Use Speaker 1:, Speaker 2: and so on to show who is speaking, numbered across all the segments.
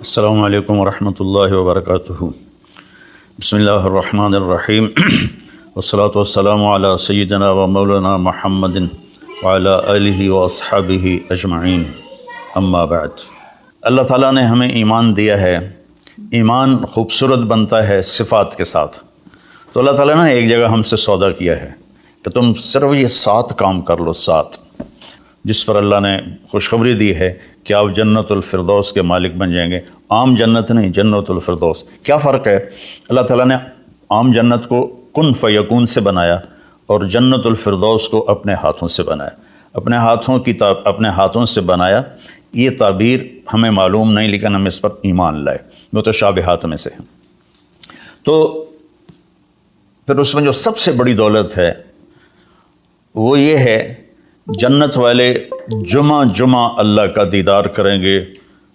Speaker 1: السلام علیکم ورحمۃ اللہ وبرکاتہ۔ بسم اللہ الرحمن الرحیم والصلاة والسلام علی سیدنا و مولانا محمد وعلی آلہ واصحابہ اجمعین، اما بعد۔ اللہ تعالیٰ نے ہمیں ایمان دیا ہے، ایمان خوبصورت بنتا ہے صفات کے ساتھ۔ تو اللہ تعالیٰ نے ایک جگہ ہم سے سودا کیا ہے کہ تم صرف یہ 7 کام کر لو، 7، جس پر اللہ نے خوشخبری دی ہے کہ آپ جنت الفردوس کے مالک بن جائیں گے۔ عام جنت نہیں، جنت الفردوس۔ کیا فرق ہے؟ اللہ تعالیٰ نے عام جنت کو کن فیکون سے بنایا اور جنت الفردوس کو اپنے ہاتھوں سے بنایا۔ اپنے ہاتھوں سے بنایا، یہ تعبیر ہمیں معلوم نہیں، لیکن ہم اس پر ایمان لائے، متشابہات میں سے ہیں۔ تو پھر اس میں جو سب سے بڑی دولت ہے وہ یہ ہے، جنت والے جمعہ اللہ کا دیدار کریں گے،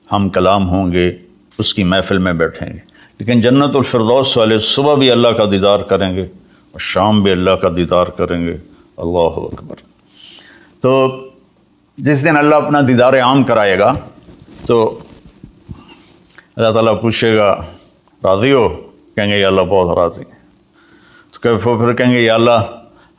Speaker 1: ہم کلام ہوں گے، اس کی محفل میں بیٹھیں گے۔ لیکن جنت الفردوس والے صبح بھی اللہ کا دیدار کریں گے اور شام بھی اللہ کا دیدار کریں گے۔ اللہ اکبر۔ تو جس دن اللہ اپنا دیدار عام کرائے گا تو اللہ تعالیٰ پوچھے گا، راضی ہو؟ کہیں گے یا اللہ بہت راضی۔ تو پھر کہیں گے یا اللہ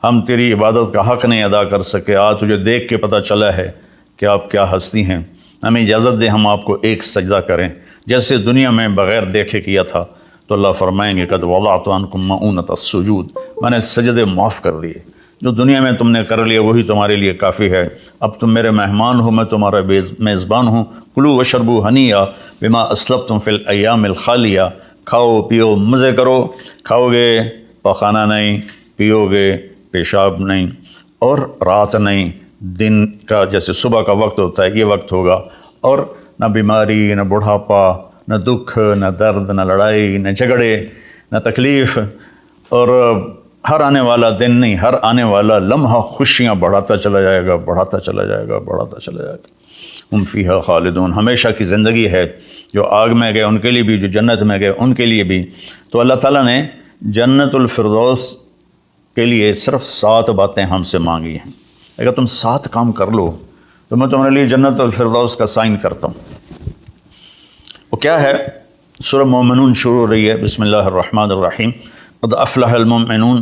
Speaker 1: ہم تیری عبادت کا حق نہیں ادا کر سکے، آج تجھے دیکھ کے پتہ چلا ہے کہ آپ کیا ہستی ہیں، ہمیں اجازت دے ہم آپ کو ایک سجدہ کریں جیسے دنیا میں بغیر دیکھے کیا تھا۔ تو اللہ فرمائیں گے قد وضعت عنکم مؤونۃ السجود، میں نے سجدے معاف کر دیے، جو دنیا میں تم نے کر لیا وہی تمہارے لیے کافی ہے، اب تم میرے مہمان ہو، میں تمہارا میزبان ہوں۔ کلوا واشربوا ہنیئا بما اسلفتم فی الایام الخالیہ، کھاؤ پیو مزے کرو، کھاؤ گے پخانہ نہیں، پیو گے پیشاب نہیں، اور رات نہیں، دن کا جیسے صبح کا وقت ہوتا ہے یہ وقت ہوگا، اور نہ بیماری، نہ بڑھاپا، نہ دکھ، نہ درد، نہ لڑائی، نہ جھگڑے، نہ تکلیف، اور ہر آنے والا دن نہیں، ہر آنے والا لمحہ خوشیاں بڑھاتا چلا جائے گا، بڑھاتا چلا جائے گا، بڑھاتا چلا جائے گا۔ ہم فیہا خالدون، ہمیشہ کی زندگی ہے، جو آگ میں گئے ان کے لیے بھی، جو جنت میں گئے ان کے لیے بھی۔ تو اللہ تعالیٰ نے جنت الفردوس کے لیے صرف 7 باتیں ہم سے مانگی ہیں۔ اگر تم 7 کام کر لو تو میں تمہارے لیے جنت الفردوس کا سائن کرتا ہوں۔ وہ کیا ہے؟ سورہ مومنون شروع ہو رہی ہے، بسم اللہ الرحمن الرحیم۔ قد افلح المؤمنون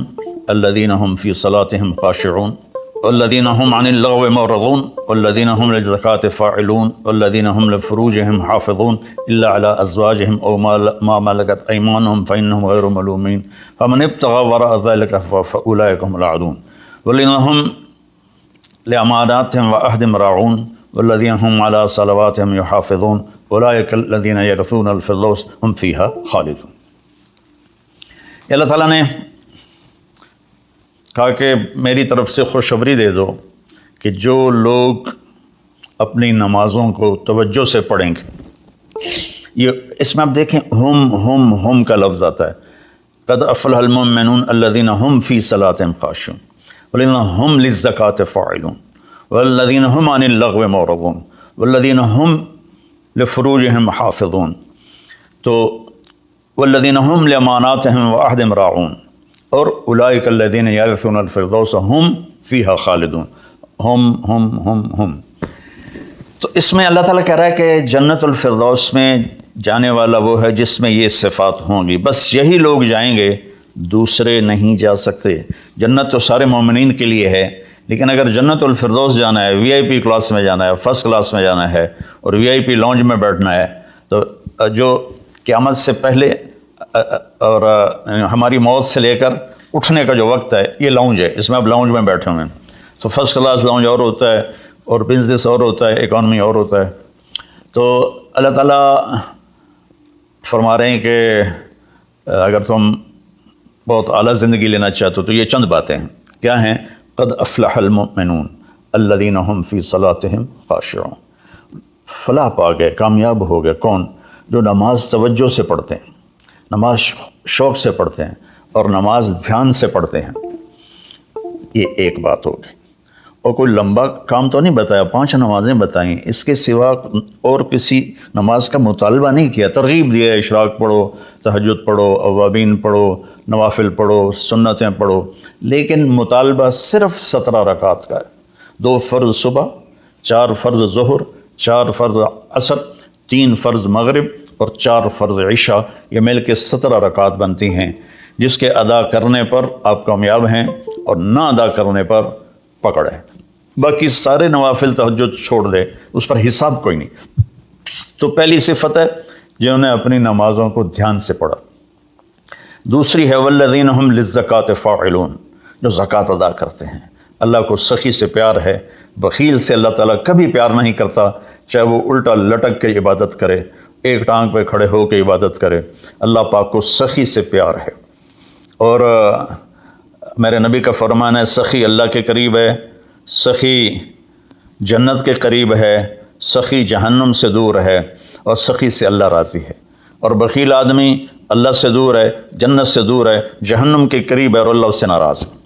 Speaker 1: الذین هم فی صلاتهم خاشعون والذین هم عن اللغو معرضون والذین هم للزکاة فاعلون والذین هم لفروجهم حافظون الا على ازواجهم او ما ملكت ايمانهم فانهم غیر ملومین فمن ابتغى وراء ذلك فاولئک هم العادون والذین هم لأماناتهم وعهدهم راعون والذین هم على صلواتهم يحافظون اولئک الذین یرثون الفردوس هم فیها خالدون۔ اللہ تعالیٰ نے کہا کہ میری طرف سے خوشخبری دے دو کہ جو لوگ اپنی نمازوں کو توجہ سے پڑھیں گے، یہ اس میں آپ دیکھیں ہم کا لفظ آتا ہے۔ قد افلح المؤمنون الذین هم فی صلاتهم خاشعون والذین هم للزکاة فاعلون والذین هم عن اللغو معرضون والذین هم لفروجهم حافظون، تو والذین هم لأماناتهم وعهدهم راعون، اور اولئک الذین یرثون الفردوس هم فیہا خالدون۔ ہم تو اس میں اللہ تعالیٰ کہہ رہا ہے کہ جنت الفردوس میں جانے والا وہ ہے جس میں یہ صفات ہوں گی، بس یہی لوگ جائیں گے، دوسرے نہیں جا سکتے۔ جنت تو سارے مومنین کے لیے ہے، لیکن اگر جنت الفردوس جانا ہے، وی آئی پی کلاس میں جانا ہے، فرسٹ کلاس میں جانا ہے، اور وی آئی پی لانج میں بیٹھنا ہے، تو جو قیامت سے پہلے اور ہماری موت سے لے کر اٹھنے کا جو وقت ہے یہ لاؤنج ہے، اس میں آپ لاؤنج میں بیٹھے ہوئے ہیں۔ تو فرسٹ کلاس لاؤنج اور ہوتا ہے، اور بزنس اور ہوتا ہے، اکانومی اور ہوتا ہے۔ تو اللہ تعالیٰ فرما رہے ہیں کہ اگر تم بہت اعلیٰ زندگی لینا چاہتے ہو تو یہ چند باتیں ہیں۔ کیا ہیں؟ قد افلح المؤمنون الذین هم فی صلاتهم خاشعون، فلاح پا گئے، کامیاب ہو گئے کون؟ جو نماز توجہ سے پڑھتے ہیں، نماز شوق سے پڑھتے ہیں، اور نماز دھیان سے پڑھتے ہیں۔ یہ ایک بات ہو گئی۔ اور کوئی لمبا کام تو نہیں بتایا، 5 نمازیں بتائیں، اس کے سوا اور کسی نماز کا مطالبہ نہیں کیا، ترغیب دیا، اشراق پڑھو، تہجد پڑھو، اوابین پڑھو، نوافل پڑھو، سنتیں پڑھو، لیکن مطالبہ صرف 17 رکعت کا ہے۔ 2 فرض صبح، 4 فرض ظہر، 4 فرض عصر، 3 فرض مغرب، اور 4 فرض عشاء، یہ مل کے 17 رکعات بنتی ہیں، جس کے ادا کرنے پر آپ کامیاب ہیں اور نہ ادا کرنے پر پکڑ ہے۔ باقی سارے نوافل تہجد چھوڑ دے، اس پر حساب کوئی نہیں۔ تو پہلی صفت ہے جنہوں نے اپنی نمازوں کو دھیان سے پڑھا۔ دوسری ہے والذین ہم للزکاۃ فاعلون، جو زکوٰۃ ادا کرتے ہیں۔ اللہ کو سخی سے پیار ہے، بخیل سے اللہ تعالیٰ کبھی پیار نہیں کرتا، چاہے وہ الٹا لٹک کے عبادت کرے، ایک ٹانگ پہ کھڑے ہو کے عبادت کرے، اللہ پاک کو سخی سے پیار ہے۔ اور میرے نبی کا فرمان ہے سخی اللہ کے قریب ہے، سخی جنت کے قریب ہے، سخی جہنم سے دور ہے، اور سخی سے اللہ راضی ہے۔ اور بخیل آدمی اللہ سے دور ہے، جنت سے دور ہے، جہنم کے قریب ہے، اور اللہ اس سے ناراض ہے۔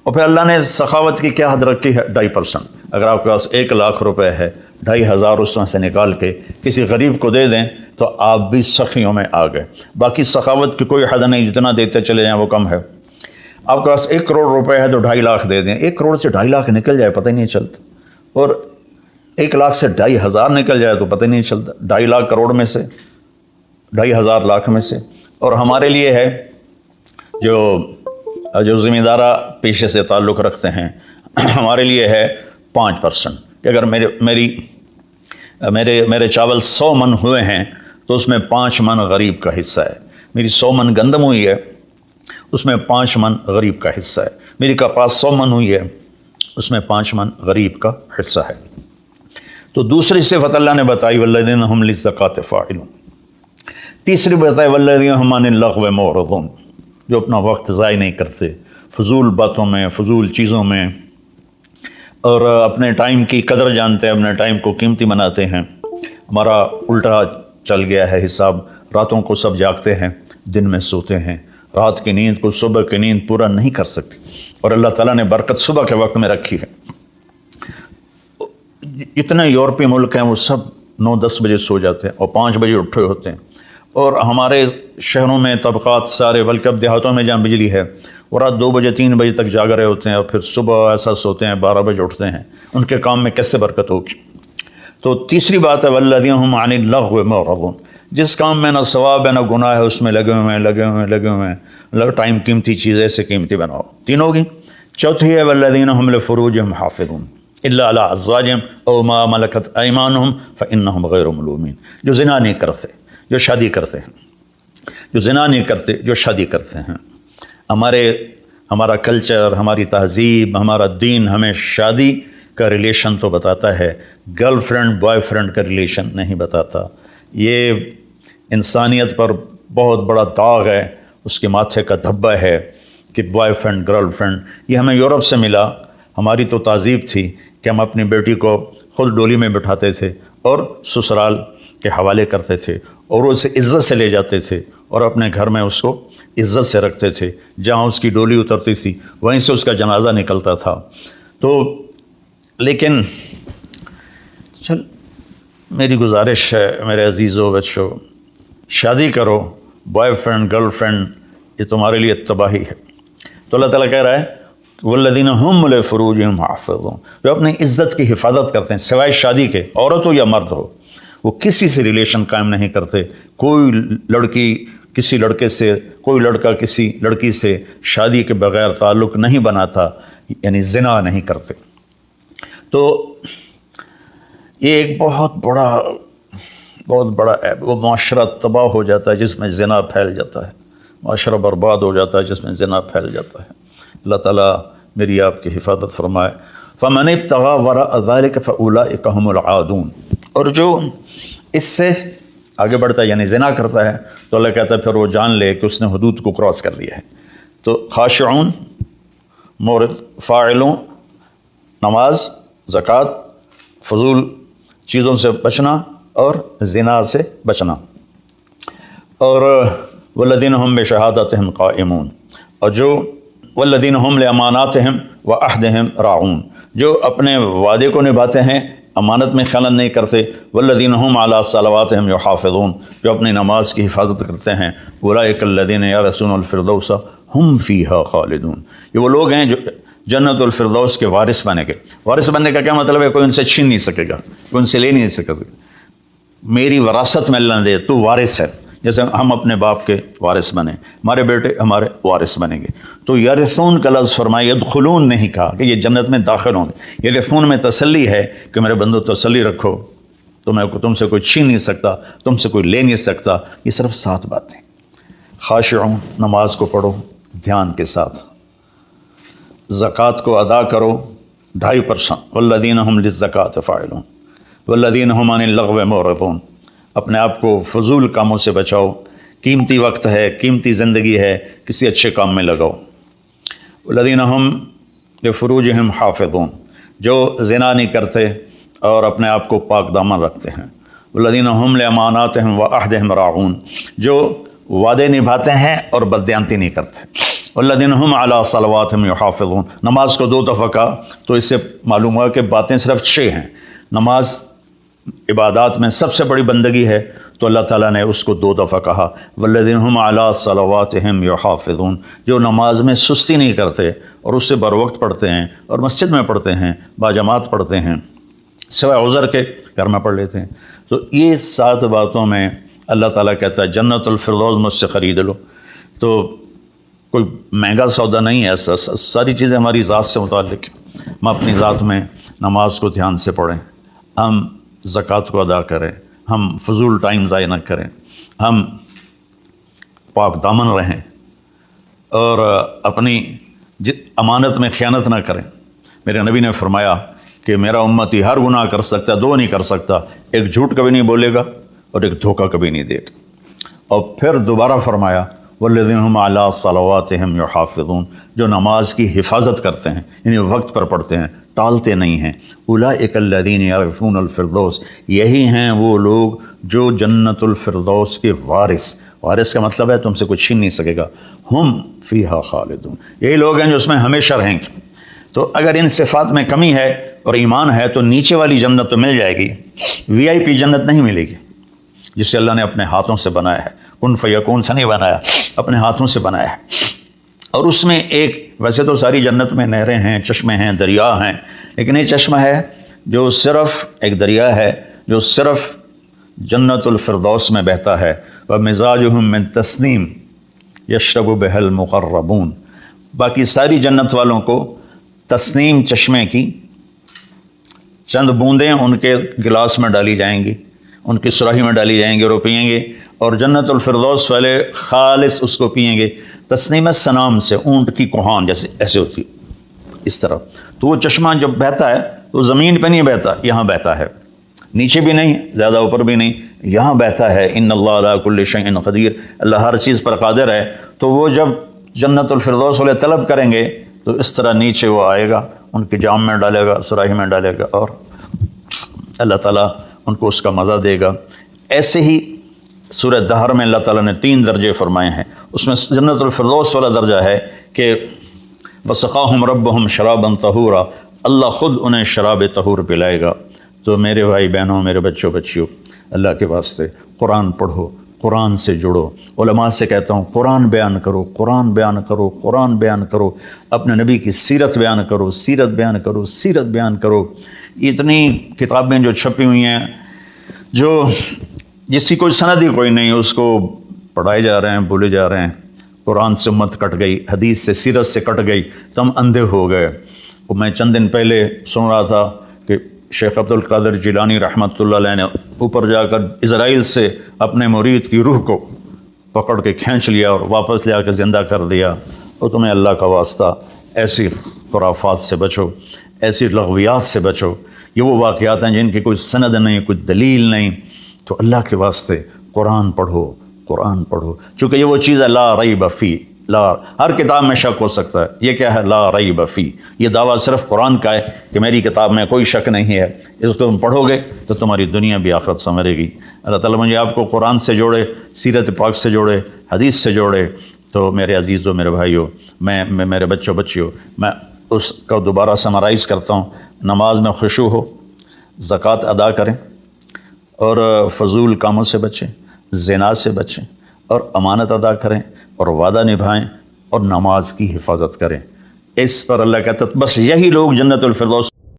Speaker 1: اور پھر اللہ نے سخاوت کی کیا حد رکھی ہے؟ 2.5%۔ اگر آپ کے پاس 1 لاکھ روپے ہے، 2,500 اس میں سے نکال کے کسی غریب کو دے دیں تو آپ بھی سخیوں میں آ گئے۔ باقی سخاوت کی کوئی حد نہیں، جتنا دیتے چلے جائیں وہ کم ہے۔ آپ کے پاس 1 کروڑ روپے ہے تو 2.5 لاکھ دے دیں، 1 کروڑ سے 2.5 لاکھ نکل جائے پتہ ہی نہیں چلتا، اور 1 لاکھ سے 2,500 نکل جائے تو پتہ ہی نہیں چلتا۔ 2.5 لاکھ کروڑ میں سے، 2,500 لاکھ میں سے۔ اور ہمارے لیے ہے جو ذمہ دارہ پیشے سے تعلق رکھتے ہیں، ہمارے لیے ہے 5%، کہ اگر میرے چاول 100 من ہوئے ہیں تو اس میں 5 من غریب کا حصہ ہے۔ میری 100 من گندم ہوئی ہے، اس میں 5 من غریب کا حصہ ہے۔ میری کپاس 100 من ہوئی ہے، اس میں 5 من غریب کا حصہ ہے۔ تو دوسری صفت اللہ نے بتائی والذین ہم للزکاۃ فاعلون۔ تیسری بتائی والذین ہم عن اللغو معرضون، جو اپنا وقت ضائع نہیں کرتے فضول باتوں میں، فضول چیزوں میں، اور اپنے ٹائم کی قدر جانتے ہیں، اپنے ٹائم کو قیمتی بناتے ہیں۔ ہمارا الٹا چل گیا ہے حساب، راتوں کو سب جاگتے ہیں، دن میں سوتے ہیں، رات کی نیند کو صبح کی نیند پورا نہیں کر سکتی، اور اللہ تعالیٰ نے برکت صبح کے وقت میں رکھی ہے۔ اتنے یورپی ملک ہیں وہ سب 9-10 بجے سو جاتے ہیں اور 5 بجے اٹھے ہوتے ہیں، اور ہمارے شہروں میں طبقات سارے، بلکہ اب دیہاتوں میں جہاں بجلی ہے وہ رات 2 بجے 3 بجے تک جاگ رہے ہوتے ہیں، اور پھر صبح ایسا سوتے ہیں 12 بجے اٹھتے ہیں۔ ان کے کام میں کیسے برکت ہوگی؟ تو تیسری بات ہے والذین ہم عن اللغو معرضون، جس کام میں نہ ثواب ہے نہ گناہ ہے اس میں لگے ہوئے ہیں۔ ٹائم قیمتی چیز ایسے قیمتی بناؤ۔ 3 ہوگی۔ چوتھی ہے والذین ہم لفروجہم حافظون الا علی ازواجہم او ما ملکت ایمانہم فانہم غیر ملومین، جو زنا نہیں کرتے، جو شادی کرتے ہیں، جو زنا نہیں کرتے، جو شادی کرتے ہیں۔ ہمارا کلچر، ہماری تہذیب، ہمارا دین ہمیں شادی کا ریلیشن تو بتاتا ہے، گرل فرینڈ بوائے فرینڈ کا ریلیشن نہیں بتاتا۔ یہ انسانیت پر بہت بڑا داغ ہے، اس کے ماتھے کا دھبا ہے کہ بوائے فرینڈ گرل فرینڈ۔ یہ ہمیں یورپ سے ملا۔ ہماری تو تہذیب تھی کہ ہم اپنی بیٹی کو خود ڈولی میں بٹھاتے تھے اور سسرال کے حوالے کرتے تھے، اور اسے عزت سے لے جاتے تھے اور اپنے گھر میں اس کو عزت سے رکھتے تھے۔ جہاں اس کی ڈولی اترتی تھی وہیں سے اس کا جنازہ نکلتا تھا۔ تو لیکن میری گزارش ہے میرے عزیزو بچوں، شادی کرو، بوائے فرینڈ گرل فرینڈ یہ تمہارے لیے تباہی ہے۔ تو اللہ تعالیٰ کہہ رہا ہے والذین ہم لفروجہم حافظون، جو اپنی عزت کی حفاظت کرتے ہیں سوائے شادی کے، عورت ہو یا مرد ہو، وہ کسی سے ریلیشن قائم نہیں کرتے۔ کوئی لڑکی کسی لڑکے سے، کوئی لڑکا کسی لڑکی سے شادی کے بغیر تعلق نہیں بناتا، یعنی زنا نہیں کرتے۔ تو یہ ایک بہت بڑا وہ معاشرہ تباہ ہو جاتا ہے جس میں زنا پھیل جاتا ہے، معاشرہ برباد ہو جاتا ہے جس میں زنا پھیل جاتا ہے۔ اللہ تعالیٰ میری آپ کی حفاظت فرمائے۔ فَمَنِ ابْتَغَىٰ وَرَاءَ ذَلِكَ فَأُولَٰئِكَ هُمُ الْعَادُونَ، اور جو اس سے آگے بڑھتا ہے یعنی زنا کرتا ہے تو اللہ کہتا ہے پھر وہ جان لے کہ اس نے حدود کو کراس کر لیا ہے۔ تو خاشعون، مورد، فاعلون، نماز، زکوٰۃ، فضول چیزوں سے بچنا اور زنا سے بچنا، اور والذین ہم بشہادتہم قائمون، اور جو والذین ہم لاماناتہم وعہدہم راعون، جو اپنے وعدے کو نبھاتے ہیں، امانت میں خیانت نہیں کرتے۔ والذین ہم علی صلواتہم یحافظون، جو اپنی نماز کی حفاظت کرتے ہیں۔ اولئک الذین یرثون الفردوس ہم فیہا خالدون، یہ وہ لوگ ہیں جو جنت الفردوس کے وارث بنے گے۔ وارث بننے کا کیا مطلب ہے؟ کوئی ان سے چھین نہیں سکے گا، کوئی ان سے لے نہیں سکے گا۔ میری وراثت میں اللہ نے دے، تو وارث ہے، جیسے ہم اپنے باپ کے وارث بنے، ہمارے بیٹے ہمارے وارث بنیں گے۔ تو یرثون کا لفظ فرمایا، یدخلون نہیں کہا کہ یہ جنت میں داخل ہوں گے۔ یرثون میں تسلی ہے کہ میرے بندو تسلی رکھو، تم سے کوئی چھین نہیں سکتا، تم سے کوئی لے نہیں سکتا۔ یہ صرف 7 باتیں۔ خاشعون، نماز کو پڑھو دھیان کے ساتھ، زکوٰۃ کو ادا کرو 2.5%، والذین هم للزکاۃ فاعلون والذین هم عن اللغو معرضون۔ اپنے آپ کو فضول کاموں سے بچاؤ، قیمتی وقت ہے، قیمتی زندگی ہے، کسی اچھے کام میں لگاؤ۔ والذین هم لفروجہم حافظون، جو زنا نہیں کرتے اور اپنے آپ کو پاک دامن رکھتے ہیں۔ والذین هم لاماناتہم وعہدہم راعون، جو وعدے نبھاتے ہیں اور بددیانتی نہیں کرتے۔ والذین هم علی صلواتہم یحافظون، نماز کو 2 دفعہ کہا تو اس سے معلوم ہوا کہ باتیں صرف 6 ہیں۔ نماز عبادات میں سب سے بڑی بندگی ہے، تو اللہ تعالیٰ نے اس کو 2 دفعہ کہا۔ والذین هم علی صلواتہم یحافظون، جو نماز میں سستی نہیں کرتے اور اس سے بر وقت پڑھتے ہیں اور مسجد میں پڑھتے ہیں، باجماعت پڑھتے ہیں، سوائے عذر کے گھر میں پڑھ لیتے ہیں۔ تو یہ 7 باتوں میں اللہ تعالیٰ کہتا ہے جنت الفردوس مجھ سے خرید لو۔ تو کوئی مہنگا سودا نہیں ہے، ساری چیزیں ہماری ذات سے متعلق ہیں۔ ہم اپنی ذات میں نماز کو دھیان سے پڑھیں، ہم زکوٰۃ کو ادا کریں، ہم فضول ٹائم ضائع نہ کریں، ہم پاک دامن رہیں اور اپنی امانت میں خیانت نہ کریں۔ میرے نبی نے فرمایا کہ میرا امتی ہر گناہ کر سکتا ہے، 2 نہیں کر سکتا، ایک جھوٹ کبھی نہیں بولے گا اور ایک دھوکہ کبھی نہیں دے گا۔ اور پھر دوبارہ فرمایا والذین هم علی صلواتہم یحافظون، جو نماز کی حفاظت کرتے ہیں، یعنی وقت پر پڑھتے ہیں، ٹالتے نہیں ہیں۔ اولئک الذین یرثون الفردوس، یہی ہیں وہ لوگ جو جنت الفردوس کے وارث کا مطلب ہے تم سے کوئی چھین نہیں سکے گا۔ ہم فیہا خالدون، یہی لوگ ہیں جو اس میں ہمیشہ رہیں گے۔ تو اگر ان صفات میں کمی ہے اور ایمان ہے تو نیچے والی جنت تو مل جائے گی، VIP جنت نہیں ملے گی، جسے اللہ نے اپنے ہاتھوں سے بنایا ہے، کن فیکون سے نہیں بنایا، اپنے ہاتھوں سے بنایا ہے۔ اور اس میں ایک، ویسے تو ساری جنت میں نہریں ہیں، چشمے ہیں، دریا ہیں، لیکن یہ چشمہ ہے جو صرف ایک دریا ہے جو صرف جنت الفردوس میں بہتا ہے۔ وَمِزَاجُهُم مِّن تَسْنِيمٍ يَشْرَبُ بِهَا الْمُقَرَّبُونَ، باقی ساری جنت والوں کو تسنیم چشمے کی چند بوندیں ان کے گلاس میں ڈالی جائیں گی، ان کی سراہی میں ڈالی جائیں گے اور وہ پئیں گے، اور جنت الفردوس والے خالص اس کو پئیں گے۔ تسنیم سنام سے، اونٹ کی کوہان جیسے ایسے ہوتی اس طرح۔ تو وہ چشمہ جب بہتا ہے تو زمین پہ نہیں بہتا، یہاں بہتا ہے، نیچے بھی نہیں، زیادہ اوپر بھی نہیں، یہاں بہتا ہے۔ ان اللہ علی کل شیء قدیر، اللہ ہر چیز پر قادر ہے۔ تو وہ جب جنت الفردوس والے طلب کریں گے تو اس طرح نیچے وہ آئے گا، ان کے جام میں ڈالے گا، سراہی میں ڈالے گا، اور اللہ تعالیٰ ان کو اس کا مزہ دے گا۔ ایسے ہی سورہ دہر میں اللہ تعالیٰ نے 3 درجے فرمائے ہیں، اس میں جنت الفردوس والا درجہ ہے کہ وَسَقَاهُمْ رَبُّهُمْ شَرَابًا طَهُورًا، اللہ خود انہیں شراب طہور پلائے گا۔ تو میرے بھائی بہنوں، میرے بچوں بچیوں، اللہ کے واسطے قرآن پڑھو، قرآن سے جڑو۔ علماء سے کہتا ہوں قرآن بیان کرو، قرآن بیان کرو، قرآن بیان کرو، اپنے نبی کی سیرت بیان کرو، سیرت بیان کرو، سیرت بیان کرو۔ اتنی کتابیں جو چھپی ہوئی ہیں، جو جس کی کوئی سند ہی کوئی نہیں، اس کو پڑھائے جا رہے ہیں، بولے جا رہے ہیں۔ قرآن سے امت کٹ گئی، حدیث سے، سیرت سے کٹ گئی، تو ہم اندھے ہو گئے۔ وہ میں چند دن پہلے سن رہا تھا کہ شیخ عبد القادر جیلانی رحمۃ اللہ علیہ نے اوپر جا کر اسرائیل سے اپنے مرید کی روح کو پکڑ کے کھینچ لیا اور واپس لے آ کے زندہ کر دیا۔ اور تمہیں اللہ کا واسطہ ایسی خرافات سے بچو، ایسی لغویات سے بچو۔ یہ وہ واقعات ہیں جن کی کوئی سند نہیں، کوئی دلیل نہیں۔ تو اللہ کے واسطے قرآن پڑھو، قرآن پڑھو، چونکہ یہ وہ چیز ہے لا ریب فی، ہر کتاب میں شک ہو سکتا ہے، یہ کیا ہے؟ لا ریب فی۔ یہ دعویٰ صرف قرآن کا ہے کہ میری کتاب میں کوئی شک نہیں ہے، اس کو تم پڑھو گے تو تمہاری دنیا بھی آخرت سنورے گی۔ اللہ تعالیٰ مجھے آپ کو قرآن سے جوڑے، سیرت پاک سے جوڑے، حدیث سے جوڑے۔ تو میرے عزیزوں، میرے بھائیوں، میں میرے بچوں بچیوں، میں اس کا دوبارہ سمرائز کرتا ہوں۔ نماز میں خشوع ہو، زکوٰۃ ادا کریں، اور فضول کاموں سے بچیں، زنا سے بچیں، اور امانت ادا کریں، اور وعدہ نبھائیں، اور نماز کی حفاظت کریں۔ اس پر اللہ کہتا ہے بس یہی لوگ جنت الفردوس